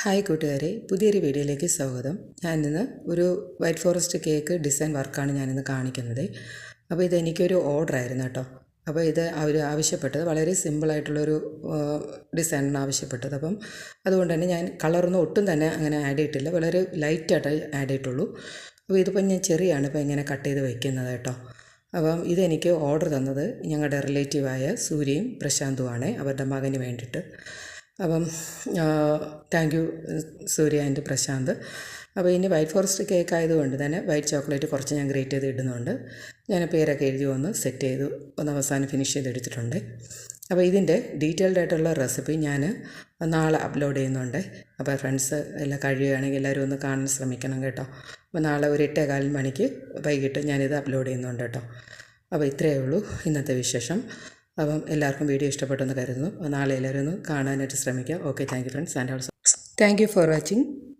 Hi കൂട്ടുകാരെ, പുതിയൊരു വീഡിയോയിലേക്ക് സ്വാഗതം. ഞാനിന്ന് ഒരു വൈറ്റ് ഫോറസ്റ്റ് കേക്ക് ഡിസൈൻ വർക്കാണ് ഞാനിന്ന് കാണിക്കുന്നത്. അപ്പോൾ ഇതെനിക്കൊരു ഓർഡറായിരുന്നു കേട്ടോ. അപ്പോൾ ഇത് അവർ ആവശ്യപ്പെട്ടത് വളരെ സിമ്പിളായിട്ടുള്ളൊരു ഡിസൈനാണ് ആവശ്യപ്പെട്ടത്. അപ്പം അതുകൊണ്ട് തന്നെ ഞാൻ കളറൊന്നും ഒട്ടും തന്നെ അങ്ങനെ ആഡ് ചെയ്തിട്ടില്ല, വളരെ ലൈറ്റായിട്ട് ആഡ് ചെയ്തിട്ടുള്ളൂ. അപ്പോൾ ഇതിപ്പോൾ ഞാൻ ചെറിയാണ് ഇപ്പോൾ ഇങ്ങനെ കട്ട് ചെയ്ത് വയ്ക്കുന്നത് കേട്ടോ. അപ്പം ഇതെനിക്ക് ഓർഡർ തന്നത് ഞങ്ങളുടെ റിലേറ്റീവായ സൂര്യയും പ്രശാന്തുമാണ്, അവരുടെ മകന് വേണ്ടിയിട്ട്. അപ്പം thank you Surya and Prashanth. അപ്പോൾ ഇനി വൈറ്റ് ഫോറസ്റ്റ് കേക്ക് ആയതുകൊണ്ട് തന്നെ വൈറ്റ് ചോക്ലേറ്റ് കുറച്ച് ഞാൻ ഗ്രേറ്റ് ചെയ്ത് ഇടുന്നുണ്ട്. ഞാൻ പേരൊക്കെ എഴുതി ഒന്ന് സെറ്റ് ചെയ്തു, ഒന്ന് അവസാനം ഫിനിഷ് ചെയ്തെടുത്തിട്ടുണ്ട്. അപ്പോൾ ഇതിൻ്റെ ഡീറ്റെയിൽഡ് ആയിട്ടുള്ള റെസിപ്പി ഞാൻ നാളെ അപ്ലോഡ് ചെയ്യുന്നുണ്ട്. അപ്പോൾ ഫ്രണ്ട്സ് എല്ലാം കഴിയുകയാണെങ്കിൽ എല്ലാവരും ഒന്ന് കാണാൻ ശ്രമിക്കണം കേട്ടോ. അപ്പോൾ നാളെ ഒരു 8:15 മണിക്ക് വൈകിട്ട് ഞാനിത് അപ്ലോഡ് ചെയ്യുന്നുണ്ട് കേട്ടോ. അപ്പോൾ ഇത്രയേ ഉള്ളൂ ഇന്നത്തെ വിശേഷം. അപ്പം എല്ലാവർക്കും വീഡിയോ ഇഷ്ടപ്പെട്ടെന്ന് കരുതുന്നു. നാളെ എല്ലാവരും ഒന്ന് കാണാനായിട്ട് ശ്രമിക്കുക. Okay, thank you friends and also thank you for watching.